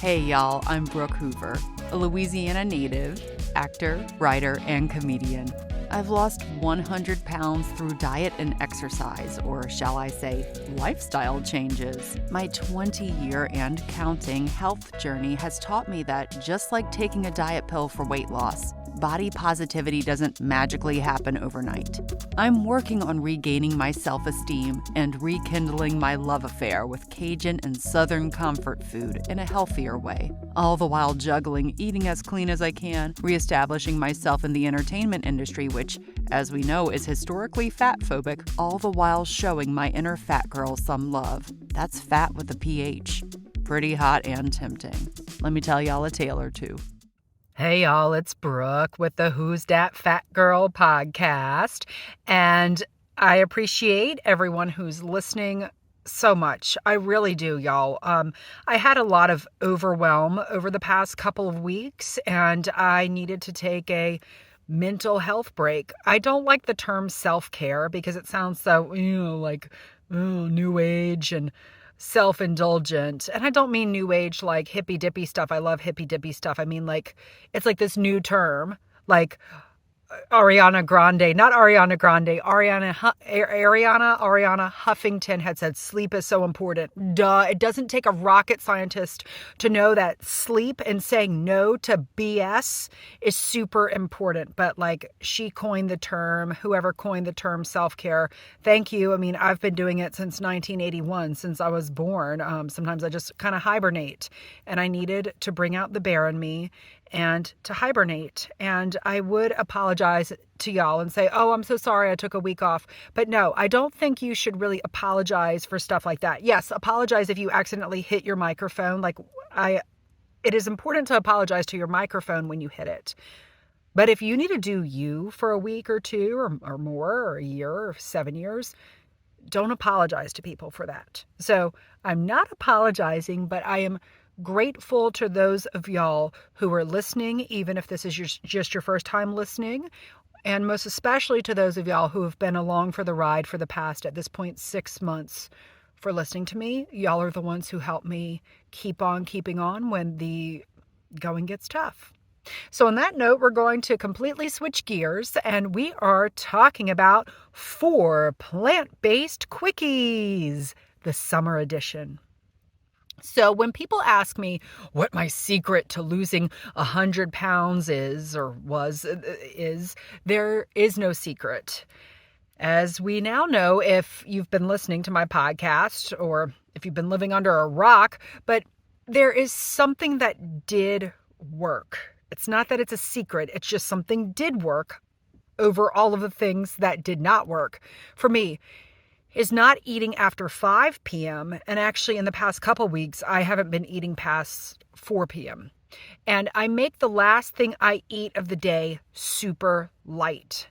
Hey y'all, I'm Brooke Hoover, a Louisiana native, actor, writer, and comedian. I've lost 100 pounds through diet and exercise, or shall I say, lifestyle changes. My 20-year and counting health journey has taught me that just like taking a diet pill for weight loss, body positivity doesn't magically happen overnight. I'm working on regaining my self-esteem and rekindling my love affair with Cajun and Southern comfort food in a healthier way, all the while juggling eating as clean as I can, reestablishing myself in the entertainment industry, which, as we know, is historically fat-phobic, all the while showing my inner fat girl some love. That's fat with a PH. Pretty hot and tempting. Let me tell y'all a tale or two. Hey y'all, it's Brooke with the Who's Dat Fat Girl podcast, and I appreciate everyone who's listening so much. I really do, y'all. I had a lot of overwhelm over the past couple of weeks, and I needed to take a mental health break. I don't like the term self-care because it sounds so, new age and self-indulgent. And I don't mean new age like hippy dippy stuff. I love hippy dippy stuff. I mean, like, it's like this new term, like Ariana Grande, not Ariana Grande, Ariana Huffington had said sleep is so important. Duh. It doesn't take a rocket scientist to know that sleep and saying no to BS is super important. But like, she coined the term, whoever coined the term self-care. Thank you. I mean, I've been doing it since 1981, since I was born. Sometimes I just kind of hibernate, and I needed to bring out the bear in me and to hibernate. And I would apologize to y'all and say, oh, I'm so sorry I took a week off. But no, I don't think you should really apologize for stuff like that. Yes, apologize if you accidentally hit your microphone. It is important to apologize to your microphone when you hit it. But if you need to do you for a week or two or more, or a year or 7 years, don't apologize to people for that. So I'm not apologizing, but I am grateful to those of y'all who are listening, even if this is just your first time listening, and most especially to those of y'all who have been along for the ride for the past, at this point, 6 months for listening to me. Y'all are the ones who help me keep on keeping on when the going gets tough. So on that note, we're going to completely switch gears, and we are talking about 4 plant-based quickies, the summer edition. So when people ask me what my secret to losing 100 pounds is, there is no secret. As we now know, if you've been listening to my podcast or if you've been living under a rock, but there is something that did work. It's not that it's a secret. It's just something did work over all of the things that did not work. For me, is not eating after 5 p.m. And actually in the past couple weeks, I haven't been eating past 4 p.m. And I make the last thing I eat of the day super light.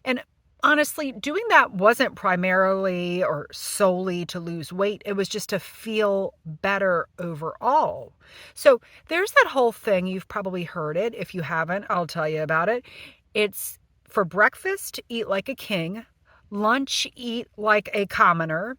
And honestly, doing that wasn't primarily or solely to lose weight. It was just to feel better overall. So there's that whole thing. You've probably heard it. If you haven't, I'll tell you about it. It's for breakfast, eat like a king. Lunch, eat like a commoner,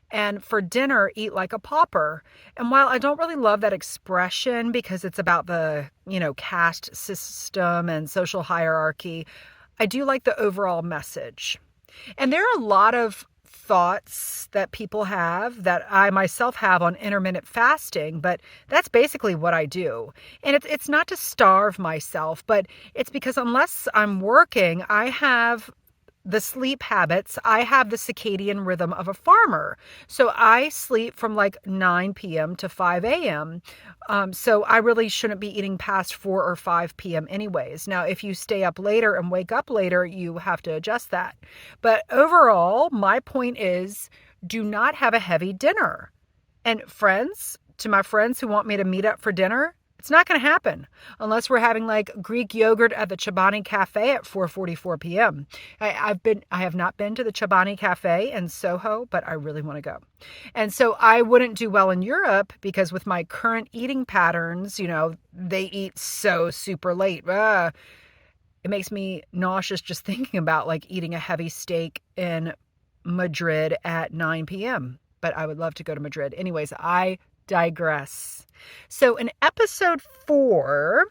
and for dinner, eat like a pauper. And while I don't really love that expression because it's about the, caste system and social hierarchy, I do like the overall message. And there are a lot of thoughts that people have that I myself have on intermittent fasting, but that's basically what I do. And it's not to starve myself, but it's because unless I'm working, I have the sleep habits. I have the circadian rhythm of a farmer. So I sleep from like 9 p.m. to 5 a.m. So I really shouldn't be eating past 4 or 5 p.m. anyways. Now, if you stay up later and wake up later, you have to adjust that. But overall, my point is, do not have a heavy dinner. And to my friends who want me to meet up for dinner, it's not going to happen unless we're having like Greek yogurt at the Chobani Cafe at 4:44 p.m. I have not been to the Chobani Cafe in Soho, but I really want to go. And so I wouldn't do well in Europe because with my current eating patterns, they eat so super late. It makes me nauseous just thinking about like eating a heavy steak in Madrid at 9 p.m. But I would love to go to Madrid. Anyways, I digress. So in episode 4,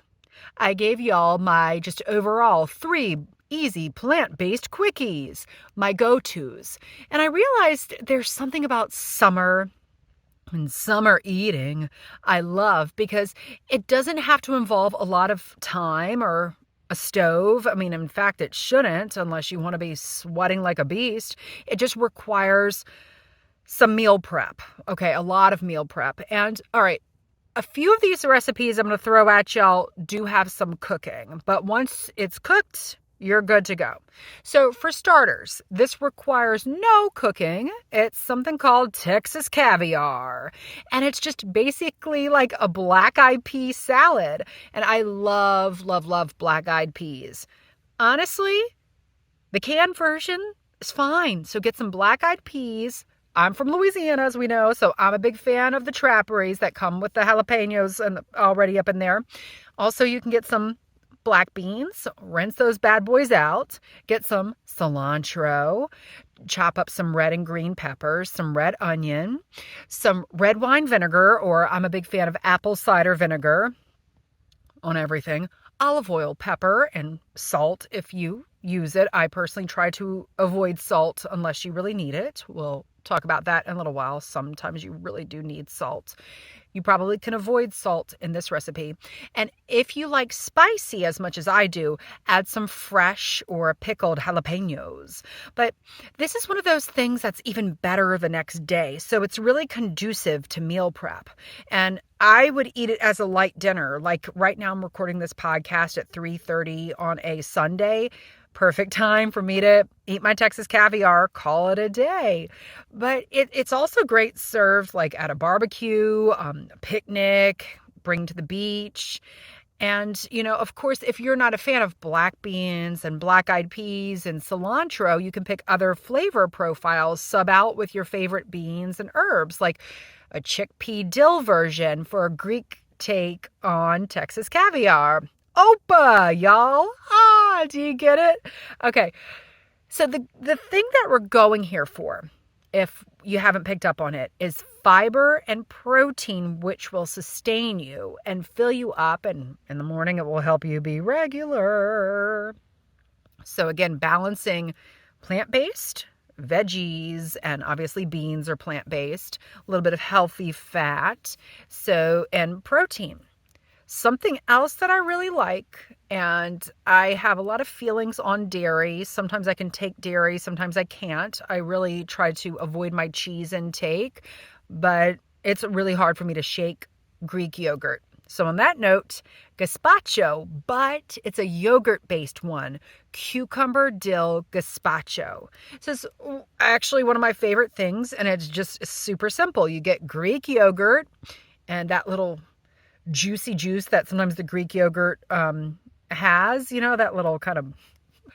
I gave y'all my just overall 3 easy plant-based quickies, my go-tos. And I realized there's something about summer and summer eating I love because it doesn't have to involve a lot of time or a stove. I mean, in fact, it shouldn't unless you want to be sweating like a beast. It just requires some meal prep. Okay, a lot of meal prep. And all right, a few of these recipes I'm going to throw at y'all do have some cooking, but once it's cooked, you're good to go. So for starters, this requires no cooking. It's something called Texas Caviar, and it's just basically like a black-eyed pea salad. And I love, love, love black-eyed peas. Honestly, the canned version is fine. So get some black-eyed peas. I'm from Louisiana, as we know, so I'm a big fan of the trapperies that come with the jalapenos and already up in there. Also, you can get some black beans, rinse those bad boys out, get some cilantro, chop up some red and green peppers, some red onion, some red wine vinegar, or I'm a big fan of apple cider vinegar on everything, olive oil, pepper, and salt if you use it. I personally try to avoid salt unless you really need it. We'll talk about that in a little while. Sometimes you really do need salt. You probably can avoid salt in this recipe. And if you like spicy as much as I do, add some fresh or pickled jalapenos. But this is one of those things that's even better the next day. So it's really conducive to meal prep. And I would eat it as a light dinner. Like right now I'm recording this podcast at 3:30 on a Sunday. Perfect time for me to eat my Texas Caviar, call it a day. But it's also great served like at a barbecue, picnic, bring to the beach. And, of course, if you're not a fan of black beans and black-eyed peas and cilantro, you can pick other flavor profiles, sub out with your favorite beans and herbs, like a chickpea dill version for a Greek take on Texas Caviar. Opa, y'all. Do you get it? Okay. So the thing that we're going here for, if you haven't picked up on it, is fiber and protein, which will sustain you and fill you up. And in the morning, it will help you be regular. So again, balancing plant-based, veggies, and obviously beans are plant-based, a little bit of healthy fat, and protein. Something else that I really like, and I have a lot of feelings on dairy. Sometimes I can take dairy, sometimes I can't. I really try to avoid my cheese intake, but it's really hard for me to shake Greek yogurt. So on that note, gazpacho, but it's a yogurt-based one. Cucumber dill gazpacho. This is actually one of my favorite things, and it's just super simple. You get Greek yogurt and that little juicy juice that sometimes the Greek yogurt has, that little kind of,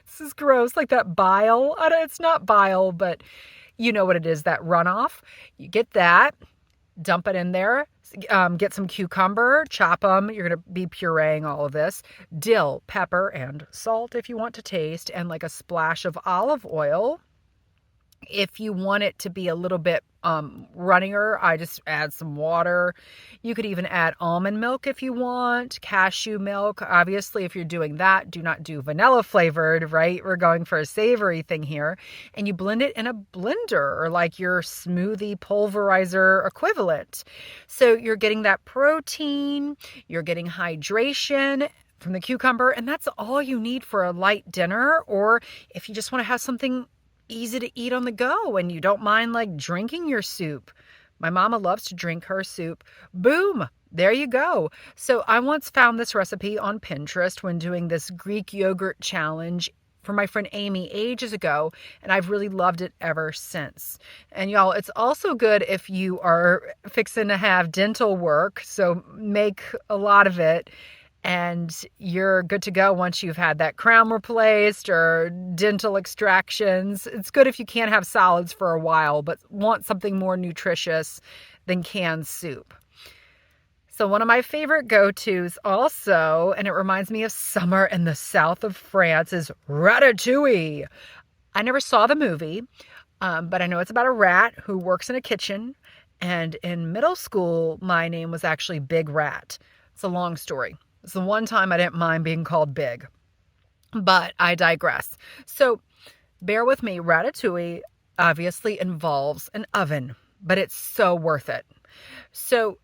this is gross, like that bile. It's not bile, but you know what it is, that runoff. You get that, dump it in there, get some cucumber, chop them. You're going to be pureeing all of this. Dill, pepper, and salt if you want to taste, and like a splash of olive oil. If you want it to be a little bit runnier, I just add some water. You could even add almond milk if you want, cashew milk. Obviously, if you're doing that, do not do vanilla flavored, right? We're going for a savory thing here. And you blend it in a blender or like your smoothie pulverizer equivalent. So you're getting that protein, you're getting hydration from the cucumber, and that's all you need for a light dinner. Or if you just want to have something easy to eat on the go and you don't mind like drinking your soup. My mama loves to drink her soup. Boom, there you go. So I once found this recipe on Pinterest when doing this Greek yogurt challenge for my friend Amy ages ago, and I've really loved it ever since. And y'all, it's also good if you are fixing to have dental work, so make a lot of it. And you're good to go once you've had that crown replaced or dental extractions. It's good if you can't have solids for a while, but want something more nutritious than canned soup. So one of my favorite go-tos also, and it reminds me of summer in the south of France, is Ratatouille. I never saw the movie, but I know it's about a rat who works in a kitchen And in middle school, my name was actually Big Rat. It's a long story. It's the one time I didn't mind being called Big. But I digress. So bear with me. Ratatouille obviously involves an oven, but it's so worth it. So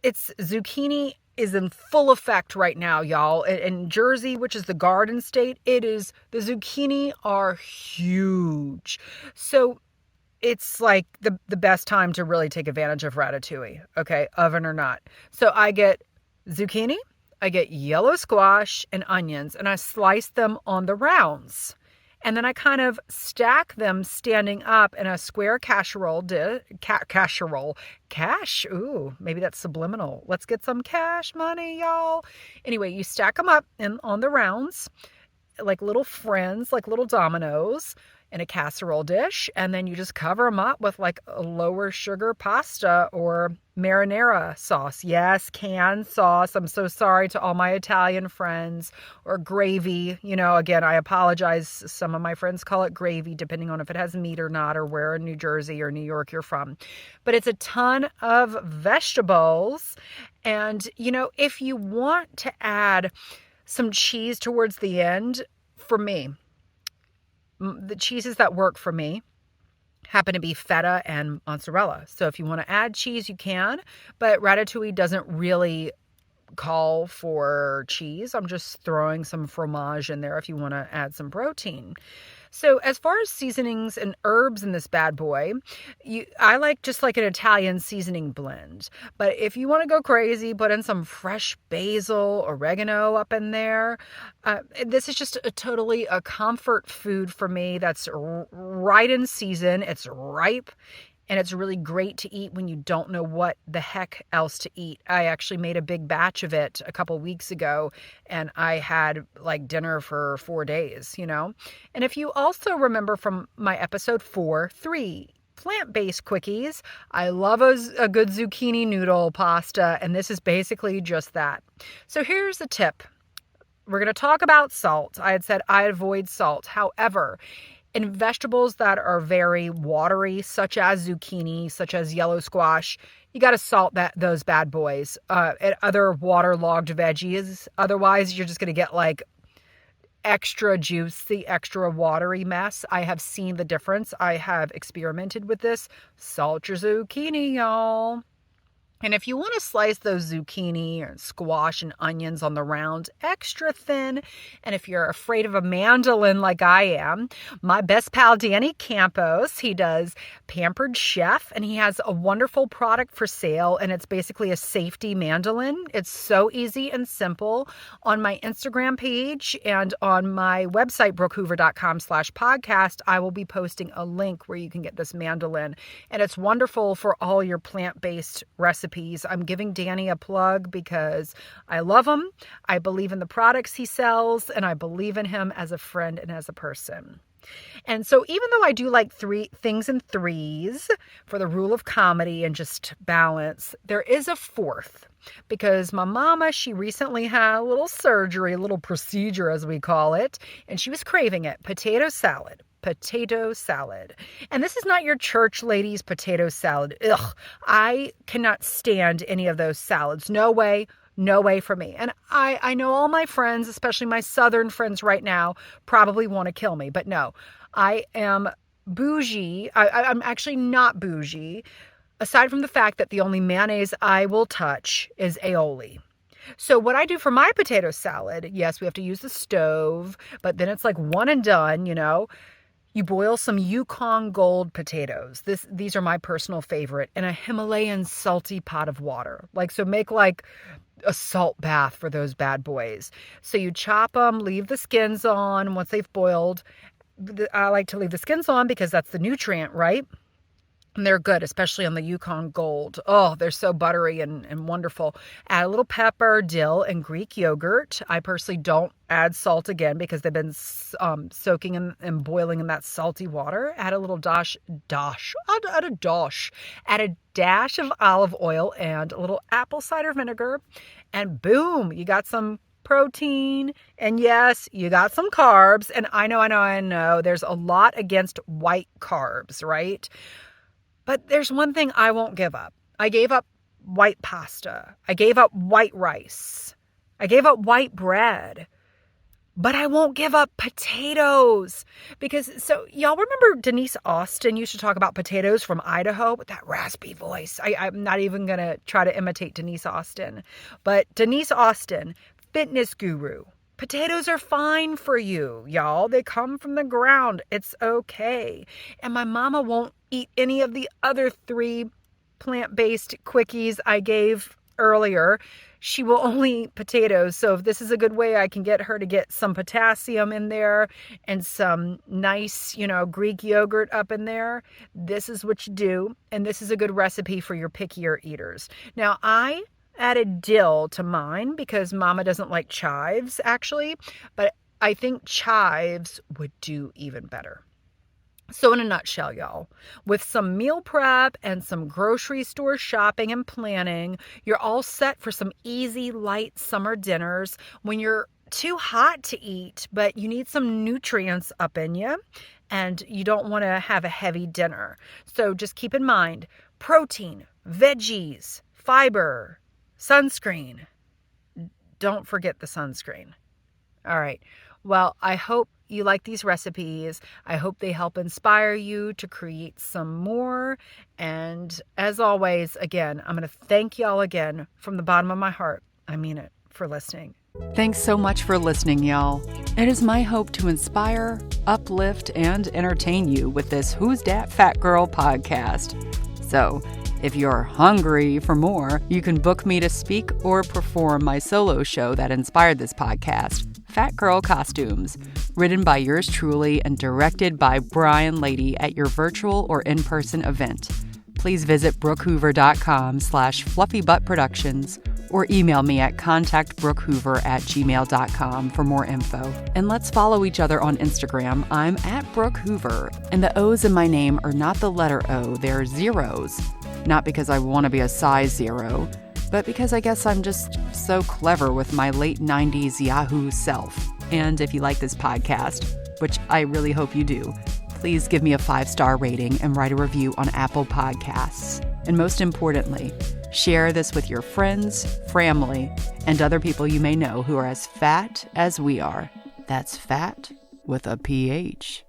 it's zucchini is in full effect right now, y'all. In Jersey, which is the garden state, the zucchini are huge. So it's like the best time to really take advantage of ratatouille, okay, oven or not. So I get zucchini, I get yellow squash and onions, and I slice them on the rounds. And then I kind of stack them standing up in a square casserole. Cash. Ooh, maybe that's subliminal. Let's get some cash money, y'all. Anyway, you stack them up on the rounds like little friends, like little dominoes in a casserole dish. And then you just cover them up with like a lower sugar pasta or marinara sauce. Yes, canned sauce. I'm so sorry to all my Italian friends. Or gravy. You know, again, I apologize. Some of my friends call it gravy, depending on if it has meat or not, or where in New Jersey or New York you're from. But it's a ton of vegetables. And, you know, if you want to add some cheese towards the end, for me, the cheeses that work for me happen to be feta and mozzarella. So if you want to add cheese, you can, but ratatouille doesn't really call for cheese. I'm just throwing some fromage in there if you want to add some protein. So as far as seasonings and herbs in this bad boy, I like just like an Italian seasoning blend. But if you want to go crazy, put in some fresh basil, oregano up in there. This is just totally a comfort food for me that's right in season. It's ripe. And it's really great to eat when you don't know what the heck else to eat. I actually made a big batch of it a couple weeks ago, and I had like dinner for 4 days, you know? And if you also remember from my episode 3 plant-based quickies, I love a good zucchini noodle pasta, and this is basically just that. So here's a tip. We're going to talk about salt. I had said I avoid salt. However, in vegetables that are very watery, such as zucchini, such as yellow squash, you got to salt those bad boys. And other waterlogged veggies, otherwise you're just going to get like extra juicy, extra watery mess. I have seen the difference. I have experimented with this. Salt your zucchini, y'all. And if you want to slice those zucchini or squash and onions on the round extra thin, and if you're afraid of a mandolin like I am, my best pal Danny Campos, he does Pampered Chef, and he has a wonderful product for sale, and it's basically a safety mandolin. It's so easy and simple. On my Instagram page and on my website, brookehoover.com/podcast, I will be posting a link where you can get this mandolin, and it's wonderful for all your plant-based recipes. I'm giving Danny a plug because I love him. I believe in the products he sells, and I believe in him as a friend and as a person. And so even though I do like 3 things in threes for the rule of comedy and just balance, there is a 4th because my mama, she recently had a little surgery, a little procedure as we call it, and she was craving it. Potato salad. And this is not your church lady's potato salad. Ugh, I cannot stand any of those salads. No way for me. And I know all my friends, especially my Southern friends right now, probably want to kill me. But no, I am bougie. I'm actually not bougie, aside from the fact that the only mayonnaise I will touch is aioli. So what I do for my potato salad, yes, we have to use the stove, but then it's like one and done, you know. You boil some Yukon Gold potatoes. These are my personal favorite, in a Himalayan salty pot of water. So make like a salt bath for those bad boys. So you chop them, leave the skins on once they've boiled. I like to leave the skins on because that's the nutrient, right? And they're good, especially on the Yukon Gold. Oh, they're so buttery and wonderful. Add a little pepper, dill, and Greek yogurt. I personally don't add salt again because they've been soaking and boiling in that salty water. Add a little dash. Add a dash of olive oil and a little apple cider vinegar. And boom, you got some protein. And yes, you got some carbs. And I know, there's a lot against white carbs, right? But there's one thing I won't give up. I gave up white pasta. I gave up white rice. I gave up white bread. But I won't give up potatoes. So y'all remember Denise Austin used to talk about potatoes from Idaho with that raspy voice. I'm not even going to try to imitate Denise Austin. But Denise Austin, fitness guru. Potatoes are fine for you, y'all. They come from the ground. It's okay. And my mama won't eat any of the other 3 plant-based quickies I gave earlier. She will only eat potatoes. So if this is a good way I can get her to get some potassium in there and some nice, Greek yogurt up in there, this is what you do. And this is a good recipe for your pickier eaters. Now, I added dill to mine because Mama doesn't like chives, actually. But I think chives would do even better. So in a nutshell, y'all, with some meal prep and some grocery store shopping and planning, you're all set for some easy, light summer dinners when you're too hot to eat, but you need some nutrients up in you and you don't want to have a heavy dinner. So just keep in mind, protein, veggies, fiber, sunscreen. Don't forget the sunscreen. All right. Well, I hope you like these recipes. I hope they help inspire you to create some more. And as always, again, I'm going to thank y'all again from the bottom of my heart. I mean it, for listening. Thanks so much for listening, y'all. It is my hope to inspire, uplift, and entertain you with this Who's Dat Fat Girl podcast. So, if you're hungry for more, you can book me to speak or perform my solo show that inspired this podcast, Fat Girl Costumes, written by yours truly and directed by Brian Lady at your virtual or in-person event. Please visit brookehoover.com/fluffybuttproductions or email me at contactbrookhoover@gmail.com for more info. And let's follow each other on Instagram. I'm at Brooke Hoover, and the O's in my name are not the letter O, they're zeros. Not because I want to be a size 0, but because I guess I'm just so clever with my late 90s Yahoo self. And if you like this podcast, which I really hope you do, please give me a 5-star rating and write a review on Apple Podcasts. And most importantly, share this with your friends, family, and other people you may know who are as fat as we are. That's fat with a PH.